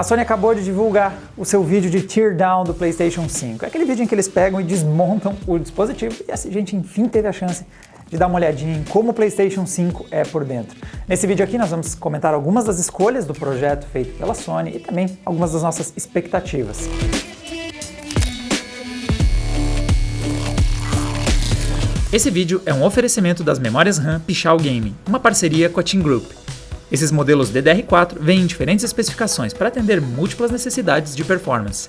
A Sony acabou de divulgar o seu vídeo de teardown do PlayStation 5. É aquele vídeo em que eles pegam e desmontam o dispositivo e a gente enfim teve a chance de dar uma olhadinha em como o PlayStation 5 é por dentro. Nesse vídeo aqui nós vamos comentar algumas das escolhas do projeto feito pela Sony e também algumas das nossas expectativas. Esse vídeo é um oferecimento das memórias RAM Pichau Gaming, uma parceria com a Team Group. Esses modelos DDR4 vêm em diferentes especificações para atender múltiplas necessidades de performance.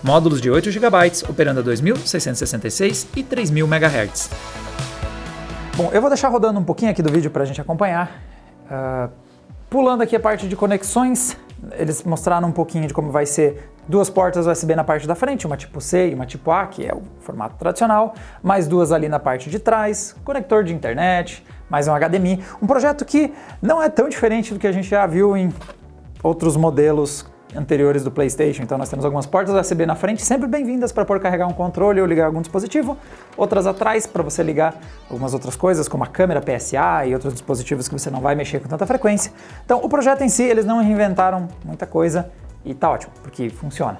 Módulos de 8 GB operando a 2666 e 3000 MHz. Bom, eu vou deixar rodando um pouquinho aqui do vídeo para a gente acompanhar. Pulando aqui a parte de conexões, eles mostraram um pouquinho de como vai ser duas portas USB na parte da frente, uma tipo C e uma tipo A, que é o formato tradicional, mais duas ali na parte de trás, conector de internet, mais um HDMI, um projeto que não é tão diferente do que a gente já viu em outros modelos anteriores do PlayStation. Então nós temos algumas portas USB na frente, sempre bem-vindas para poder carregar um controle ou ligar algum dispositivo, outras atrás para você ligar algumas outras coisas, como a câmera PSA e outros dispositivos que você não vai mexer com tanta frequência. Então o projeto em si, eles não reinventaram muita coisa e tá ótimo, porque funciona.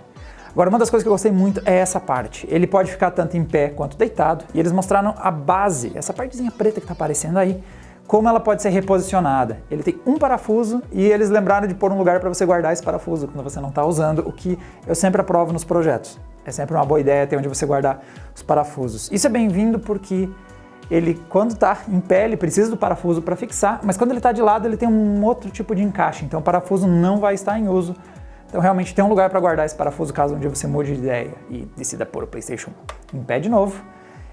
Agora, uma das coisas que eu gostei muito é essa parte. Ele pode ficar tanto em pé quanto deitado, e eles mostraram a base, essa partezinha preta que está aparecendo aí, como ela pode ser reposicionada. Ele tem um parafuso e eles lembraram de pôr um lugar para você guardar esse parafuso quando você não está usando, o que eu sempre aprovo nos projetos. É sempre uma boa ideia ter onde você guardar os parafusos. Isso é bem-vindo porque ele, quando está em pé, ele precisa do parafuso para fixar, mas quando ele está de lado, ele tem um outro tipo de encaixe, então o parafuso não vai estar em uso. Então realmente tem um lugar para guardar esse parafuso caso um dia você mude de ideia e decida pôr o PlayStation em pé de novo.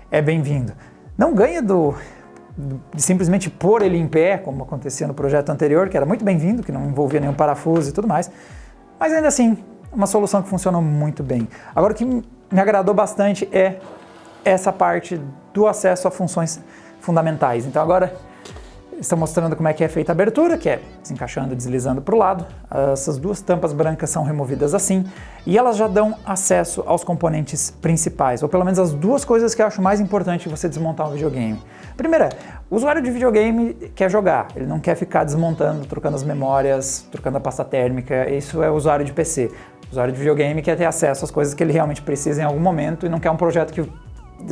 É bem-vindo. Não ganha de simplesmente pôr ele em pé, como acontecia no projeto anterior, que era muito bem-vindo, que não envolvia nenhum parafuso e tudo mais, mas ainda assim, uma solução que funcionou muito bem. Agora o que me agradou bastante é essa parte do acesso a funções fundamentais. Então agora estão mostrando como é que é feita a abertura, que é desencaixando e deslizando para o lado. Essas duas tampas brancas são removidas assim, e elas já dão acesso aos componentes principais, ou pelo menos as duas coisas que eu acho mais importante você desmontar um videogame. Primeira, o usuário de videogame quer jogar, ele não quer ficar desmontando, trocando as memórias, trocando a pasta térmica, isso é o usuário de PC. O usuário de videogame quer ter acesso às coisas que ele realmente precisa em algum momento e não quer um projeto que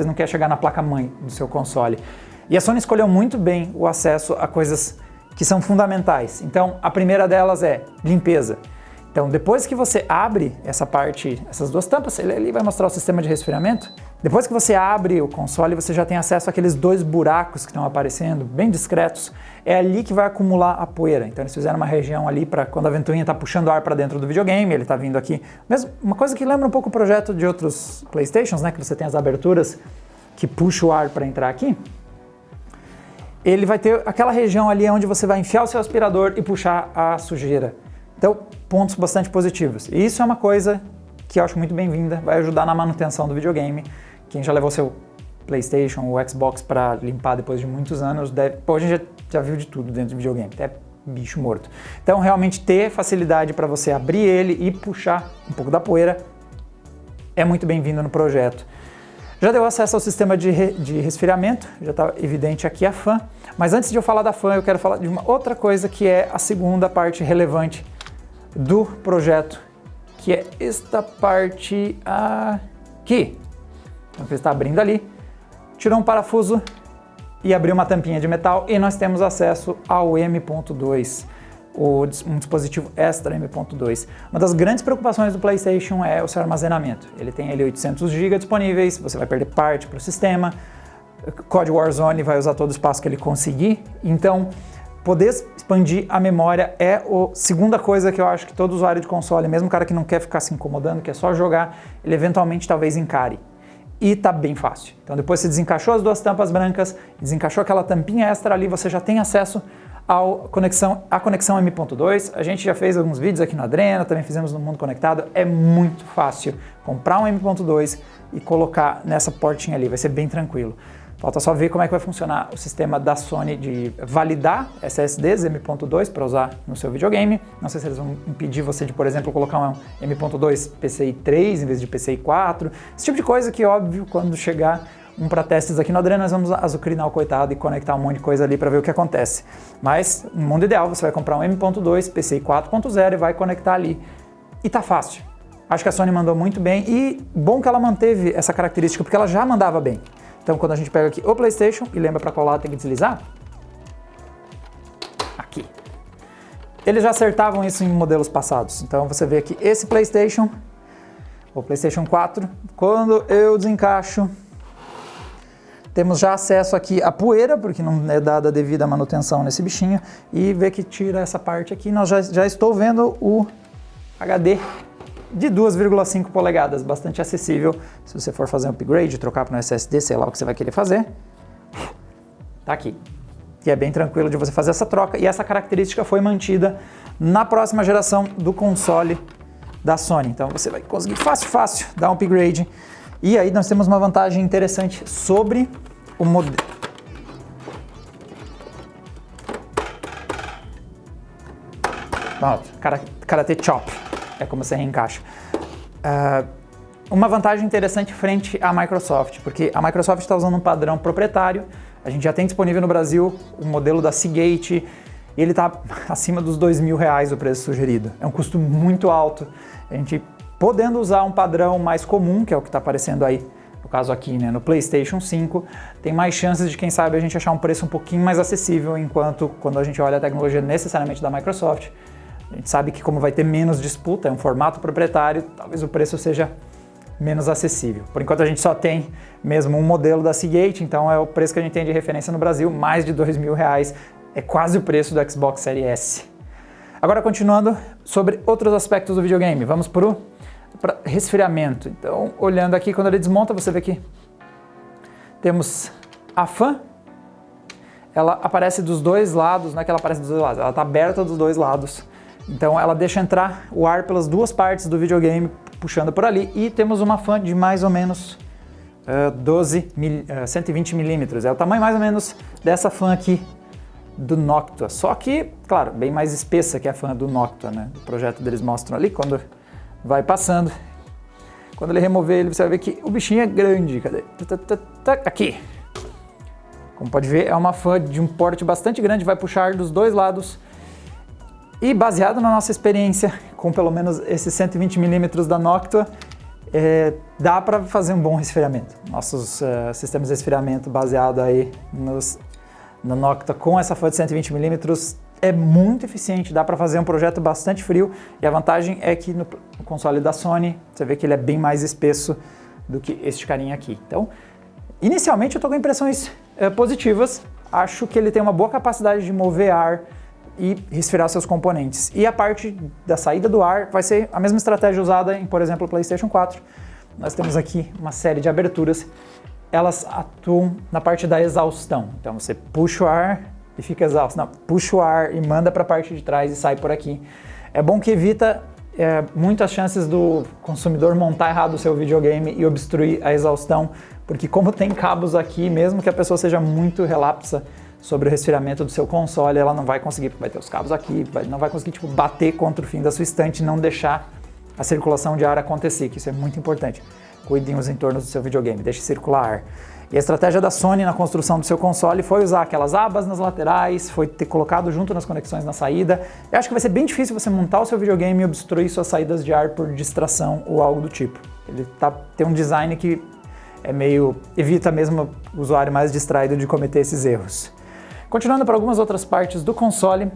não quer chegar na placa-mãe do seu console. E a Sony escolheu muito bem o acesso a coisas que são fundamentais. Então, a primeira delas é limpeza. Então, depois que você abre essa parte, essas duas tampas, ele ali vai mostrar o sistema de resfriamento. Depois que você abre o console, você já tem acesso àqueles dois buracos que estão aparecendo, bem discretos. É ali que vai acumular a poeira. Então, eles fizeram uma região ali para quando a ventoinha está puxando ar para dentro do videogame, ele está vindo aqui. Mesmo, uma coisa que lembra um pouco o projeto de outros PlayStations, né? Que você tem as aberturas que puxam o ar para entrar aqui. Ele vai ter aquela região ali onde você vai enfiar o seu aspirador e puxar a sujeira. Então, pontos bastante positivos. E isso é uma coisa que eu acho muito bem-vinda, vai ajudar na manutenção do videogame. Quem já levou seu PlayStation ou Xbox para limpar depois de muitos anos, pô, a gente já viu de tudo dentro do videogame, até bicho morto. Então, realmente ter facilidade para você abrir ele e puxar um pouco da poeira é muito bem-vindo no projeto. Já deu acesso ao sistema de resfriamento, já está evidente aqui a fan, mas antes de eu falar da fan, eu quero falar de uma outra coisa que é a segunda parte relevante do projeto, que é esta parte aqui. Então você está abrindo ali, tirou um parafuso e abriu uma tampinha de metal e nós temos acesso ao M.2. Um dispositivo extra M.2. Uma das grandes preocupações do PlayStation é o seu armazenamento. Ele tem ali 800 GB disponíveis, você vai perder parte para o sistema, COD Warzone vai usar todo o espaço que ele conseguir, então poder expandir a memória é a segunda coisa que eu acho que todo usuário de console, mesmo o cara que não quer ficar se incomodando, que é só jogar, ele eventualmente talvez encare. E tá bem fácil. Então depois você desencaixou as duas tampas brancas, desencaixou aquela tampinha extra ali, você já tem acesso à conexão M.2, a gente já fez alguns vídeos aqui no Adreno, também fizemos no Mundo Conectado, é muito fácil comprar um M.2 e colocar nessa portinha ali, vai ser bem tranquilo. Falta só ver como é que vai funcionar o sistema da Sony de validar SSDs M.2 para usar no seu videogame. Não sei se eles vão impedir você de, por exemplo, colocar um M.2 PCI 3 em vez de PCI 4. Esse tipo de coisa que, óbvio, quando chegar um para testes aqui no Adreno, nós vamos azucrinar o coitado e conectar um monte de coisa ali para ver o que acontece. Mas, no mundo ideal, você vai comprar um M.2 PCI 4.0 e vai conectar ali. E tá fácil. Acho que a Sony mandou muito bem e bom que ela manteve essa característica, porque ela já mandava bem. Então, quando a gente pega aqui o PlayStation e lembra para qual lado tem que deslizar, aqui. Eles já acertavam isso em modelos passados. Então, você vê aqui esse PlayStation, o PlayStation 4, quando eu desencaixo, temos já acesso aqui à poeira, porque não é dada a devida manutenção nesse bichinho, e vê que tira essa parte aqui. Nós já estou vendo o HD de 2,5 polegadas, bastante acessível. Se você for fazer um upgrade, trocar para um SSD, sei lá o que você vai querer fazer, tá aqui. E é bem tranquilo de você fazer essa troca, e essa característica foi mantida na próxima geração do console da Sony. Então você vai conseguir fácil dar um upgrade. E aí nós temos uma vantagem interessante sobre o modelo. Pronto, Karate Chop, é como você reencaixa. Uma vantagem interessante frente à Microsoft, porque a Microsoft está usando um padrão proprietário. A gente já tem disponível no Brasil o modelo da Seagate, e ele está acima dos R$2.000 o preço sugerido. É um custo muito alto. A gente podendo usar um padrão mais comum, que é o que está aparecendo aí, no caso aqui, né, no PlayStation 5, tem mais chances de, quem sabe, a gente achar um preço um pouquinho mais acessível, enquanto quando a gente olha a tecnologia necessariamente da Microsoft, a gente sabe que como vai ter menos disputa, é um formato proprietário, talvez o preço seja menos acessível. Por enquanto a gente só tem mesmo um modelo da Seagate, então é o preço que a gente tem de referência no Brasil, mais de R$2.000, é quase o preço do Xbox Series S. Agora, continuando sobre outros aspectos do videogame, vamos para resfriamento. Então, olhando aqui, quando ele desmonta, você vê que temos a fan, ela aparece dos dois lados, não é que ela aparece dos dois lados, ela está aberta dos dois lados. Então ela deixa entrar o ar pelas duas partes do videogame, puxando por ali, e temos uma fan de mais ou menos 120 milímetros. É o tamanho mais ou menos dessa fan aqui do Noctua, só que, claro, bem mais espessa que a fan do Noctua, né? O projeto deles mostram ali, quando vai passando. Quando ele remover ele, você vai ver que o bichinho é grande. Cadê? Aqui. Como pode ver, é uma fan de um porte bastante grande, vai puxar dos dois lados. E baseado na nossa experiência com pelo menos esses 120 milímetros da Noctua, dá para fazer um bom resfriamento. Nossos sistemas de resfriamento baseado aí no Noctua com essa fan de 120 milímetros é muito eficiente, dá para fazer um projeto bastante frio, e a vantagem é que no console da Sony você vê que ele é bem mais espesso do que este carinha aqui. Então, inicialmente eu estou com impressões positivas, acho que ele tem uma boa capacidade de mover ar e resfriar seus componentes. E a parte da saída do ar vai ser a mesma estratégia usada em, por exemplo, o PlayStation 4. Nós temos aqui uma série de aberturas, elas atuam na parte da exaustão. Então você puxa o ar e fica exausto. Não, puxa o ar e manda para a parte de trás e sai por aqui. É bom que evita muitas chances do consumidor montar errado o seu videogame e obstruir a exaustão, porque como tem cabos aqui, mesmo que a pessoa seja muito relapsa sobre o resfriamento do seu console, ela não vai conseguir, porque vai ter os cabos aqui, não vai conseguir bater contra o fim da sua estante e não deixar a circulação de ar acontecer, que isso é muito importante. Cuidem os entornos do seu videogame, deixe circular ar. E a estratégia da Sony na construção do seu console foi usar aquelas abas nas laterais, foi ter colocado junto nas conexões na saída. Eu acho que vai ser bem difícil você montar o seu videogame e obstruir suas saídas de ar por distração ou algo do tipo. Ele tem um design que evita mesmo o usuário mais distraído de cometer esses erros. Continuando para algumas outras partes do console.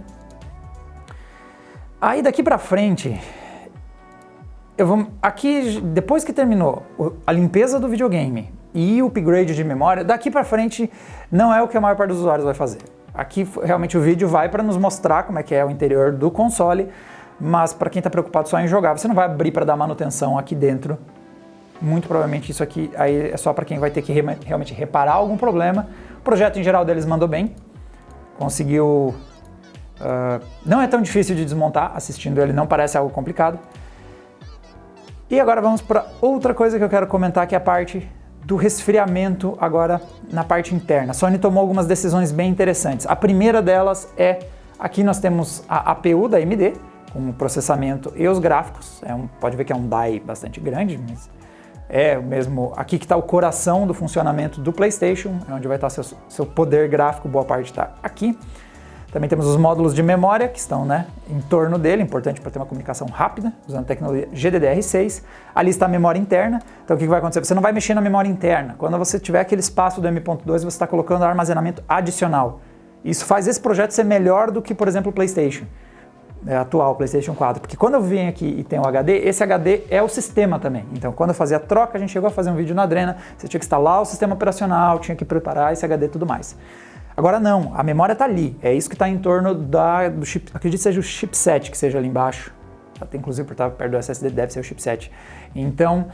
Aí daqui para frente, aqui depois que terminou a limpeza do videogame e o upgrade de memória, daqui para frente não é o que a maior parte dos usuários vai fazer. Aqui realmente o vídeo vai para nos mostrar como é que é o interior do console, mas para quem está preocupado só em jogar, você não vai abrir para dar manutenção aqui dentro. Muito provavelmente isso aqui aí é só para quem vai ter que realmente reparar algum problema. O projeto em geral deles mandou bem. Conseguiu... não é tão difícil de desmontar, assistindo ele não parece algo complicado. E agora vamos para outra coisa que eu quero comentar, que é a parte do resfriamento agora na parte interna. A Sony tomou algumas decisões bem interessantes. A primeira delas aqui nós temos a APU da AMD, com o processamento e os gráficos. Pode ver que é um die bastante grande, mas é mesmo aqui que está o coração do funcionamento do PlayStation, é onde vai estar seu poder gráfico, boa parte está aqui. Também temos os módulos de memória que estão, né, em torno dele, importante para ter uma comunicação rápida, usando a tecnologia GDDR6. Ali está a memória interna, então o que vai acontecer? Você não vai mexer na memória interna. Quando você tiver aquele espaço do M.2, você está colocando armazenamento adicional. Isso faz esse projeto ser melhor do que, por exemplo, o PlayStation atual, o PlayStation 4. Porque quando eu venho aqui e tenho o HD, esse HD é o sistema também. Então, quando eu fazia a troca, a gente chegou a fazer um vídeo no Adrena, você tinha que instalar o sistema operacional, tinha que preparar esse HD e tudo mais. Agora não, a memória está ali, é isso que está em torno do chip, acredito que seja o chipset que seja ali embaixo, até inclusive por estar perto do SSD deve ser o chipset. Então,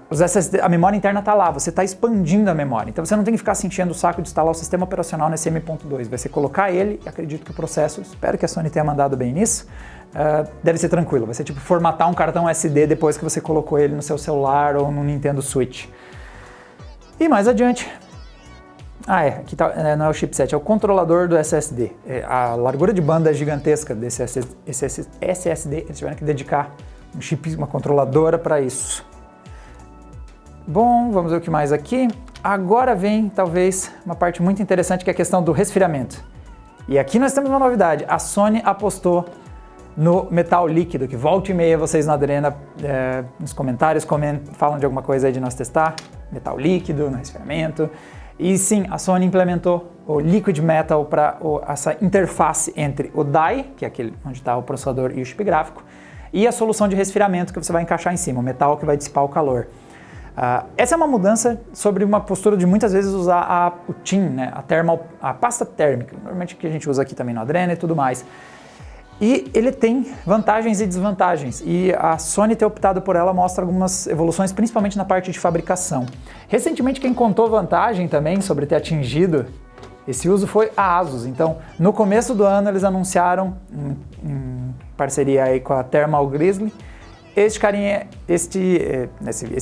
os SSD, a memória interna está lá, você está expandindo a memória, então você não tem que ficar se enchendo o saco de instalar o sistema operacional nesse M.2, vai ser colocar ele, e acredito que o processo, espero que a Sony tenha mandado bem nisso, deve ser tranquilo, vai ser tipo formatar um cartão SD depois que você colocou ele no seu celular ou no Nintendo Switch. E mais adiante, aqui tá, não é o chipset, é o controlador do SSD. A largura de banda gigantesca desse SSD, eles tiveram que dedicar um chip, uma controladora para isso. Bom, vamos ver o que mais aqui. Agora vem, talvez, uma parte muito interessante que é a questão do resfriamento. E aqui nós temos uma novidade. A Sony apostou no metal líquido, que volta e meia vocês na Adrena, nos comentários, falam de alguma coisa aí de nós testar. Metal líquido no resfriamento. E sim, a Sony implementou o Liquid Metal para essa interface entre o die, que é aquele onde está o processador e o chip gráfico, e a solução de resfriamento que você vai encaixar em cima, o metal que vai dissipar o calor. Essa é uma mudança sobre uma postura de muitas vezes usar o TIM, né, a pasta térmica, normalmente que a gente usa aqui também no Adrena e tudo mais. E ele tem vantagens e desvantagens, e a Sony ter optado por ela mostra algumas evoluções, principalmente na parte de fabricação. Recentemente quem contou vantagem também sobre ter atingido esse uso foi a Asus. Então, no começo do ano eles anunciaram, em parceria aí com a Thermal Grizzly, esse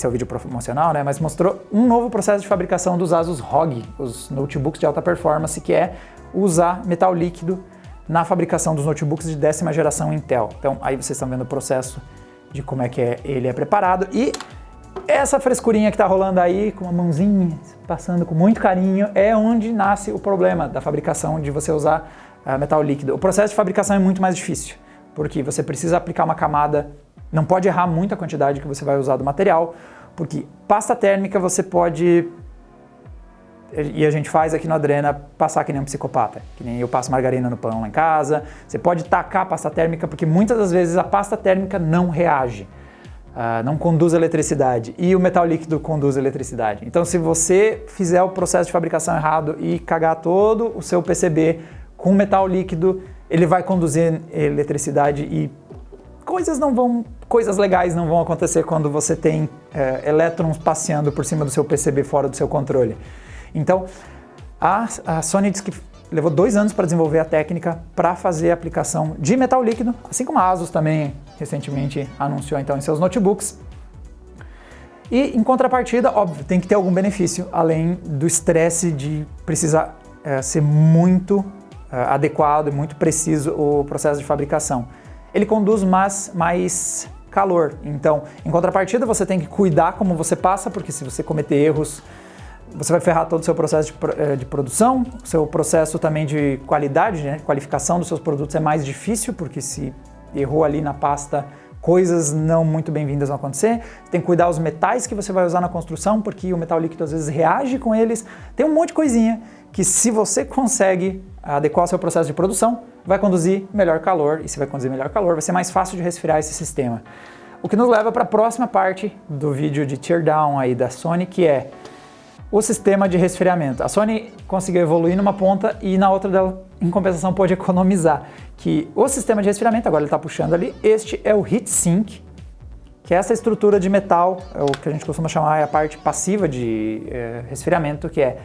é o vídeo promocional, né, mas mostrou um novo processo de fabricação dos Asus ROG, os notebooks de alta performance, que é usar metal líquido na fabricação dos notebooks de 10ª geração Intel. Então aí vocês estão vendo o processo de como é que ele é preparado, e essa frescurinha que está rolando aí, com uma mãozinha passando com muito carinho, é onde nasce o problema da fabricação de você usar metal líquido. O processo de fabricação é muito mais difícil, porque você precisa aplicar uma camada, não pode errar muito a quantidade que você vai usar do material, porque pasta térmica você pode, e a gente faz aqui no Adrena, passar que nem um psicopata, que nem eu passo margarina no pão lá em casa. Você pode tacar a pasta térmica, porque muitas das vezes a pasta térmica não reage, não conduz eletricidade, e o metal líquido conduz eletricidade. Então se você fizer o processo de fabricação errado e cagar todo o seu PCB com metal líquido, ele vai conduzir eletricidade e coisas legais não vão acontecer quando você tem elétrons passeando por cima do seu PCB fora do seu controle. Então, a Sony diz que levou 2 anos para desenvolver a técnica para fazer a aplicação de metal líquido, assim como a Asus também recentemente anunciou então em seus notebooks. E em contrapartida, óbvio, tem que ter algum benefício, além do estresse de precisar ser muito adequado e muito preciso o processo de fabricação. Ele conduz mais calor, então em contrapartida você tem que cuidar como você passa, porque se você cometer erros, você vai ferrar todo o seu processo de produção, o seu processo também de qualidade, né? Qualificação dos seus produtos é mais difícil, porque se errou ali na pasta, coisas não muito bem-vindas vão acontecer. Você tem que cuidar os metais que você vai usar na construção, porque o metal líquido às vezes reage com eles. Tem um monte de coisinha que, se você consegue adequar o seu processo de produção, vai conduzir melhor calor, e se vai conduzir melhor calor, vai ser mais fácil de resfriar esse sistema. O que nos leva para a próxima parte do vídeo de teardown aí da Sony, que é o sistema de resfriamento. A Sony conseguiu evoluir numa ponta e na outra dela, em compensação, pode economizar. Que o sistema de resfriamento, agora ele está puxando ali, este é o heatsink, que é essa estrutura de metal, é o que a gente costuma chamar a parte passiva de resfriamento, que é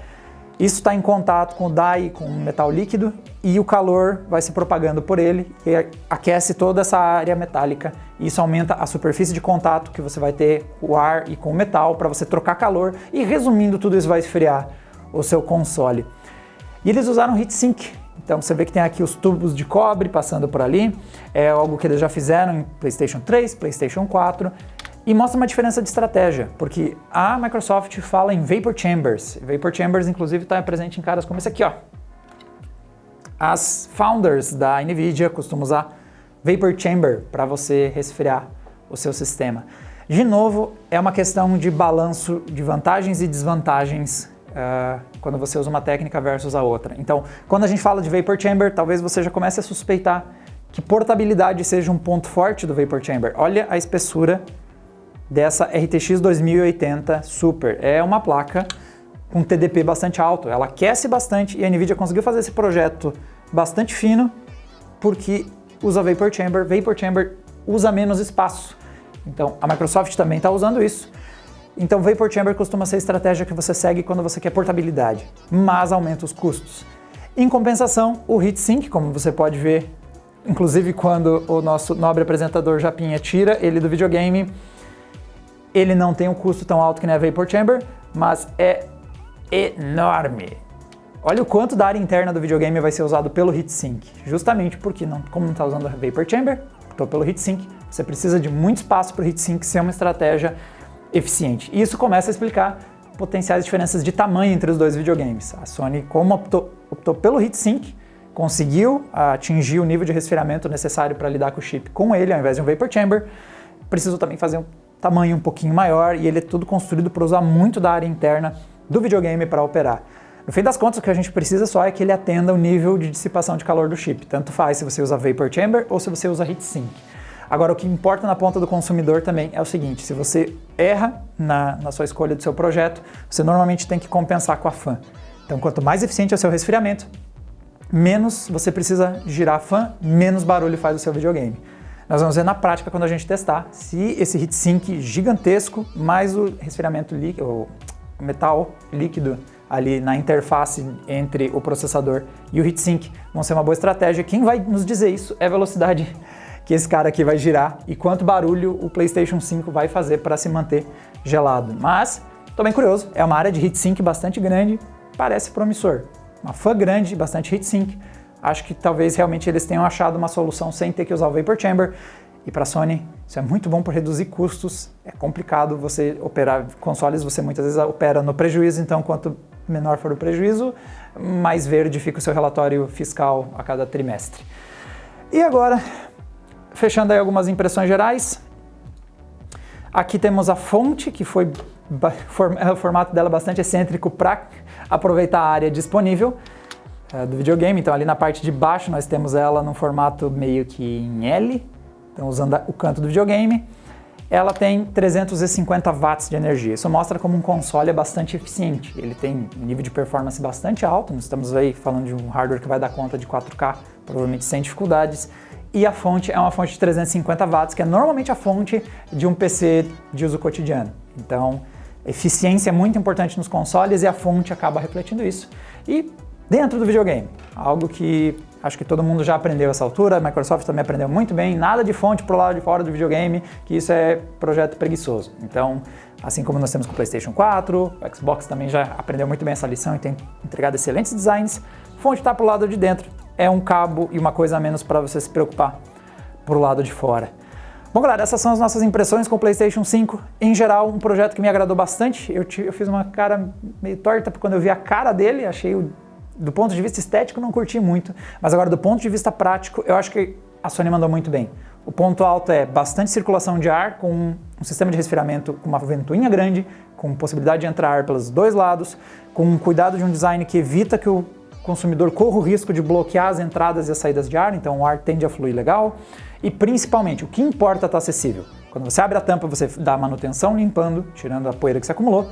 isso está em contato com o die, com o metal líquido, e o calor vai se propagando por ele e aquece toda essa área metálica. E isso aumenta a superfície de contato que você vai ter com o ar e com o metal para você trocar calor, e resumindo, tudo isso vai esfriar o seu console. E eles usaram heatsink, então você vê que tem aqui os tubos de cobre passando por ali, é algo que eles já fizeram em PlayStation 3, PlayStation 4, E mostra uma diferença de estratégia, porque a Microsoft fala em Vapor Chambers. Vapor Chambers, inclusive, está presente em caras como esse aqui, ó. As founders da NVIDIA costumam usar Vapor Chamber para você resfriar o seu sistema. De novo, é uma questão de balanço de vantagens e desvantagens quando você usa uma técnica versus a outra. Então, quando a gente fala de Vapor Chamber, talvez você já comece a suspeitar que portabilidade seja um ponto forte do Vapor Chamber. Olha a espessura dessa RTX 2080 Super. É uma placa com TDP bastante alto, ela aquece bastante e a NVIDIA conseguiu fazer esse projeto bastante fino porque usa Vapor Chamber. Vapor Chamber usa menos espaço. Então, a Microsoft também está usando isso. Então, Vapor Chamber costuma ser a estratégia que você segue quando você quer portabilidade, mas aumenta os custos. Em compensação, o heatsink, como você pode ver, inclusive quando o nosso nobre apresentador Japinha tira ele do videogame, ele não tem um custo tão alto que nem a Vapor Chamber, mas é enorme. Olha o quanto da área interna do videogame vai ser usado pelo heatsink, justamente porque, como não está usando a Vapor Chamber, estou pelo heatsink, você precisa de muito espaço para o heatsink ser uma estratégia eficiente. E isso começa a explicar potenciais diferenças de tamanho entre os dois videogames. A Sony, como optou pelo heatsink, conseguiu atingir o nível de resfriamento necessário para lidar com o chip com ele, ao invés de um Vapor Chamber, precisou também fazer um tamanho um pouquinho maior e ele é tudo construído para usar muito da área interna do videogame para operar. No fim das contas, o que a gente precisa só é que ele atenda o nível de dissipação de calor do chip. Tanto faz se você usa Vapor Chamber ou se você usa heatsink. Agora, o que importa na ponta do consumidor também é o seguinte: se você erra na sua escolha do seu projeto, você normalmente tem que compensar com a fan. Então, quanto mais eficiente é o seu resfriamento, menos você precisa girar a fan, menos barulho faz o seu videogame. Nós vamos ver na prática quando a gente testar se esse heatsink gigantesco, mais o resfriamento líquido, o metal líquido ali na interface entre o processador e o heatsink vão ser uma boa estratégia. Quem vai nos dizer isso é a velocidade que esse cara aqui vai girar e quanto barulho o PlayStation 5 vai fazer para se manter gelado. Mas estou bem curioso, é uma área de heatsink bastante grande, parece promissor. Uma fan grande, bastante heatsink. Acho que talvez realmente eles tenham achado uma solução sem ter que usar o Vapor Chamber. E para a Sony, isso é muito bom por reduzir custos. É complicado você operar consoles, você muitas vezes opera no prejuízo, então quanto menor for o prejuízo, mais verde fica o seu relatório fiscal a cada trimestre. E agora, fechando aí algumas impressões gerais. Aqui temos a fonte, que foi o formato dela bastante excêntrico para aproveitar a área disponível do videogame. Então ali na parte de baixo nós temos ela num formato meio que em L, então usando o canto do videogame. Ela tem 350 watts de energia. Isso mostra como um console é bastante eficiente. Ele tem um nível de performance bastante alto. Nós estamos aí falando de um hardware que vai dar conta de 4K, provavelmente sem dificuldades. E a fonte é uma fonte de 350 watts, que é normalmente a fonte de um PC de uso cotidiano. Então, eficiência é muito importante nos consoles e a fonte acaba refletindo isso. E dentro do videogame, algo que acho que todo mundo já aprendeu a essa altura, a Microsoft também aprendeu muito bem, nada de fonte pro lado de fora do videogame, que isso é projeto preguiçoso. Então, assim como nós temos com o PlayStation 4, o Xbox também já aprendeu muito bem essa lição e tem entregado excelentes designs, fonte está pro lado de dentro, é um cabo e uma coisa a menos para você se preocupar pro lado de fora. Bom, galera, essas são as nossas impressões com o PlayStation 5. Em geral, um projeto que me agradou bastante. Eu fiz uma cara meio torta quando eu vi a cara dele, achei do ponto de vista estético não curti muito, mas agora do ponto de vista prático, eu acho que a Sony mandou muito bem. O ponto alto é bastante circulação de ar, com um sistema de resfriamento com uma ventoinha grande, com possibilidade de entrar ar pelos dois lados, com um cuidado de um design que evita que o consumidor corra o risco de bloquear as entradas e as saídas de ar, então o ar tende a fluir legal. E principalmente, o que importa está acessível. Quando você abre a tampa, você dá a manutenção limpando, tirando a poeira que se acumulou,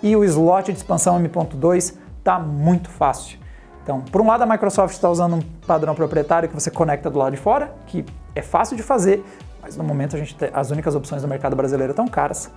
e o slot de expansão M.2 está muito fácil. Então, por um lado, a Microsoft está usando um padrão proprietário que você conecta do lado de fora, que é fácil de fazer, mas no momento as únicas opções do mercado brasileiro estão caras.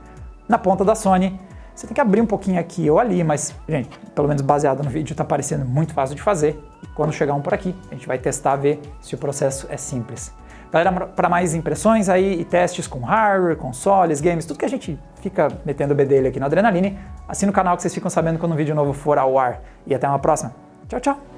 Na ponta da Sony, você tem que abrir um pouquinho aqui ou ali, mas, gente, pelo menos baseado no vídeo, está parecendo muito fácil de fazer. E quando chegar um por aqui, a gente vai testar, ver se o processo é simples. Galera, para mais impressões aí e testes com hardware, consoles, games, tudo que a gente fica metendo o bedelho aqui no Adrenaline, assina o canal que vocês ficam sabendo quando um vídeo novo for ao ar. E até uma próxima. Tchau, tchau!